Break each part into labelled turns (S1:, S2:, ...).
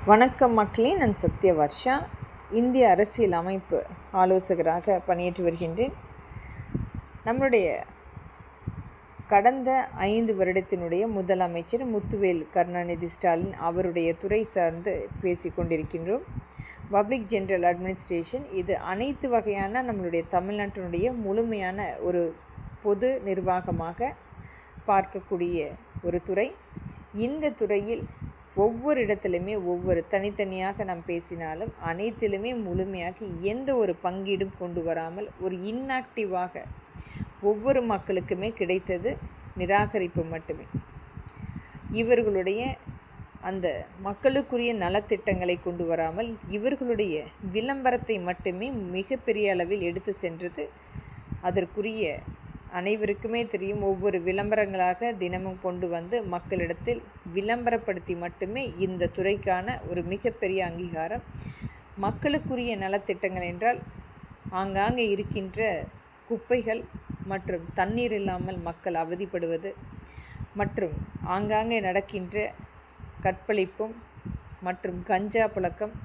S1: வணக்கம் மக்களே, நான் சத்யவர்ஷா. இந்திய அரசியல் அமைப்பு ஆலோசகராக பணியாற்றி வருகின்றேன். நம்முடைய கடந்த 5 வருடத்தினுடைய முதலமைச்சர் முத்துவேல் கருணாநிதி ஸ்டாலின் அவருடைய துறை சார்ந்து பேசிக்கொண்டிருக்கின்றோம். பப்ளிக் ஜெனரல் அட்மினிஸ்ட்ரேஷன் இது அனைத்து வகையான நம்மளுடைய தமிழ்நாட்டினுடைய முழுமையான ஒரு பொது நிர்வாகமாக பார்க்கக்கூடிய ஒரு துறை. இந்த துறையில் ஒவ்வொரு இடத்துலையுமே ஒவ்வொரு தனித்தனியாக நாம் பேசினாலும் அனைத்திலுமே முழுமையாக எந்த ஒரு பங்கீடும் கொண்டு வராமல் ஒரு இன்ஆக்டிவாக ஒவ்வொரு மக்களுக்குமே கிடைத்தது நிராகரிப்பு மட்டுமே. இவர்களுடைய அந்த மக்களுக்குரிய நலத்திட்டங்களை கொண்டு வராமல் இவர்களுடைய விளம்பரத்தை மட்டுமே மிகப்பெரிய அளவில் எடுத்து சென்றது. அதற்குரிய அனைவருக்குமே தெரியும். ஒவ்வொரு விளம்பரங்களாக தினமும் கொண்டு வந்து மக்களிடத்தில் விளம்பரப்படுத்தி மட்டுமே இந்த துறைக்கான ஒரு மிகப்பெரிய அங்கீகாரம். மக்களுக்குரிய நலத்திட்டங்கள் என்றால் ஆங்காங்கே இருக்கின்ற குப்பைகள் மற்றும் தண்ணீர் இல்லாமல் மக்கள் அவதிப்படுவது மற்றும் ஆங்காங்கே நடக்கின்ற கற்பழிப்பும் மற்றும் கஞ்சா புழக்கம்,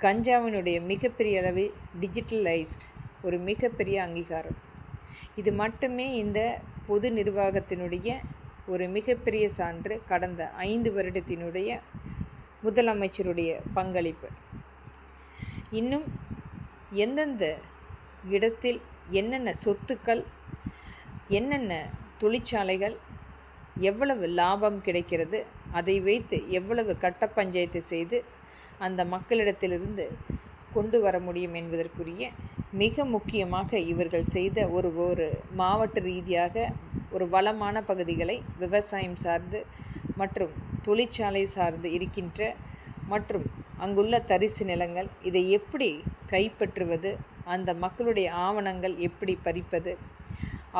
S1: கஞ்சாவினுடைய மிகப்பெரிய அளவில் டிஜிட்டலைஸ்ட் ஒரு மிகப்பெரிய அங்கீகாரம். இது மட்டுமே இந்த பொது நிர்வாகத்தினுடைய ஒரு மிகப்பெரிய சான்று. கடந்த 5 வருடத்தினுடைய முதலமைச்சருடைய பங்களிப்பு. இன்னும் எந்தெந்த இடத்தில் என்னென்ன சொத்துக்கள், என்னென்ன தொழிற்சாலைகள், எவ்வளவு லாபம் கிடைக்கிறது, அதை வைத்து எவ்வளவு கட்ட பஞ்சாயத்து செய்து அந்த மக்களிடத்திலிருந்து கொண்டு வர முடியும் என்பதற்குரிய மிக முக்கியமாக இவர்கள் செய்த ஒரு மாவட்ட ரீதியாக ஒரு வளமான பகுதிகளை விவசாயம் சார்ந்து மற்றும் தொழிற்சாலை சார்ந்து இருக்கின்ற மற்றும் அங்குள்ள தரிசு நிலங்கள் இதை எப்படி கைப்பற்றுவது, அந்த மக்களுடைய ஆவணங்கள் எப்படி பறிப்பது,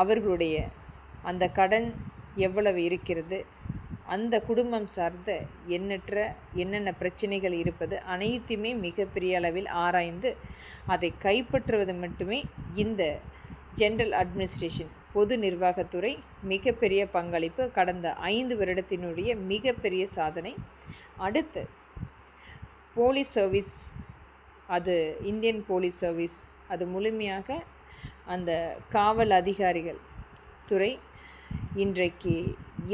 S1: அவர்களுடைய அந்த கடன் எவ்வளவு இருக்கிறது, அந்த குடும்பம் சார்ந்த என்னென்ன பிரச்சனைகள் இருப்பது அனைத்துமே மிகப்பெரிய அளவில் ஆராய்ந்து அதை கைப்பற்றுவது மட்டுமே இந்த ஜெனரல் அட்மினிஸ்ட்ரேஷன் பொது நிர்வாகத்துறை மிகப்பெரிய பங்களிப்பு. கடந்த 5 வருடத்தினுடைய மிகப்பெரிய சாதனை. அடுத்து போலீஸ் சர்வீஸ், அது இந்தியன் போலீஸ் சர்வீஸ், அது முழுமையாக அந்த காவல் அதிகாரிகள் துறை. இன்றைக்கு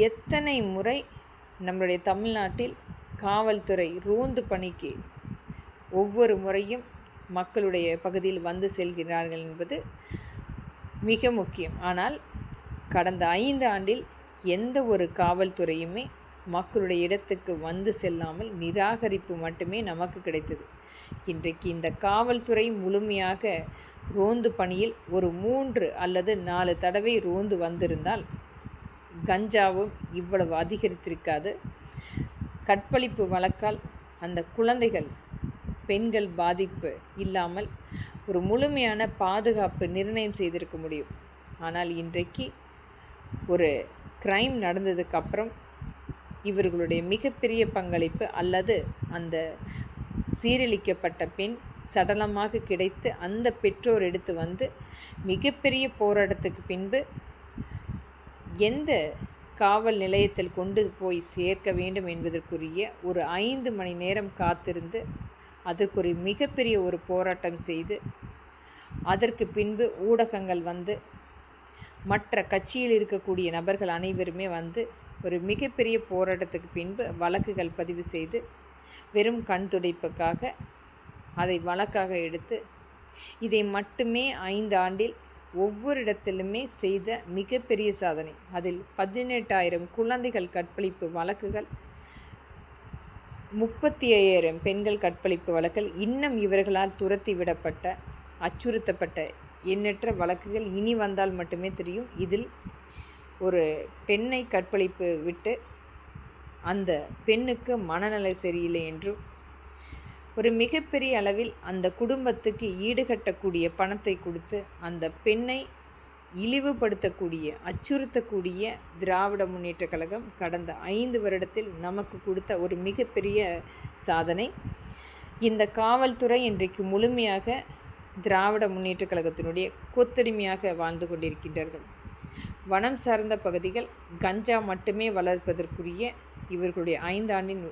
S1: எத்தனை முறை நம்முடைய தமிழ்நாட்டில் காவல்துறை ரோந்து பணிக்கு ஒவ்வொரு முறையும் மக்களுடைய பகுதியில் வந்து செல்கிறார்கள் என்பது மிக முக்கியம். ஆனால் கடந்த 5 ஆண்டில் எந்த ஒரு காவல்துறையுமே மக்களுடைய இடத்துக்கு வந்து செல்லாமல் நிராகரிப்பு மட்டுமே நமக்கு கிடைத்தது. இன்றைக்கு இந்த காவல்துறை முழுமையாக ரோந்து பணியில் ஒரு 3 அல்லது 4 தடவை ரோந்து வந்திருந்தால் கஞ்சாவும் இவ்வளவு அதிகரித்திருக்காது. கற்பழிப்பு வழக்கால் அந்த குழந்தைகள், பெண்கள் பாதிப்பு இல்லாமல் ஒரு முழுமையான பாதுகாப்பு நிர்ணயம் செய்திருக்க முடியும். ஆனால் இன்றைக்கு ஒரு கிரைம் நடந்ததுக்கப்புறம் இவர்களுடைய மிகப்பெரிய பங்களிப்பு அல்லது அந்த சீரழிக்கப்பட்ட பெண் சடலமாக கிடைத்து அந்த பெற்றோர் எடுத்து வந்து மிகப்பெரிய போராட்டத்துக்கு பின்பு எந்த காவல் நிலையத்தில் கொண்டு போய் சேர்க்க வேண்டும் என்பதற்குரிய ஒரு 5 மணி நேரம் காத்திருந்து அதற்கு ஒரு மிகப்பெரிய ஒரு போராட்டம் செய்து அதற்கு பின்பு ஊடகங்கள் வந்து மற்ற கட்சியில் இருக்கக்கூடிய நபர்கள் அனைவருமே வந்து ஒரு மிகப்பெரிய போராட்டத்துக்கு பின்பு வழக்குகள் பதிவு செய்து வெறும் கண் துடைப்புக்காக அதை வழக்காக எடுத்து இதை மட்டுமே 5 ஆண்டில் ஒவ்வொரு இடத்திலுமே செய்த மிகப்பெரிய சாதனை. அதில் 18,000 குழந்தைகள் கற்பழிப்பு வழக்குகள், 35,000 பெண்கள் கற்பழிப்பு வழக்குகள், இன்னும் இவர்களால் துரத்தி விடப்பட்ட அச்சுறுத்தப்பட்ட எண்ணற்ற வழக்குகள் இனி வந்தால் மட்டுமே தெரியும். இதில் ஒரு பெண்ணை கற்பழிப்பு விட்டு அந்த பெண்ணுக்கு மனநல சரியில்லை என்றும் ஒரு மிகப்பெரிய அளவில் அந்த குடும்பத்துக்கு ஈடுகட்டக்கூடிய பணத்தை கொடுத்து அந்த பெண்ணை இழிவுபடுத்தக்கூடிய, அச்சுறுத்தக்கூடிய திராவிட முன்னேற்றக் கழகம் கடந்த 5 வருடத்தில் நமக்கு கொடுத்த ஒரு மிகப்பெரிய சாதனை. இந்த காவல்துறை இன்றைக்கு முழுமையாக திராவிட முன்னேற்றக் கழகத்தினுடைய கொத்தடிமையாக வாழ்ந்து கொண்டிருக்கின்றார்கள். வனம் சார்ந்த பகுதிகள் கஞ்சா மட்டுமே வளர்ப்பதற்குரிய இவர்களுடைய 5 ஆண்டின்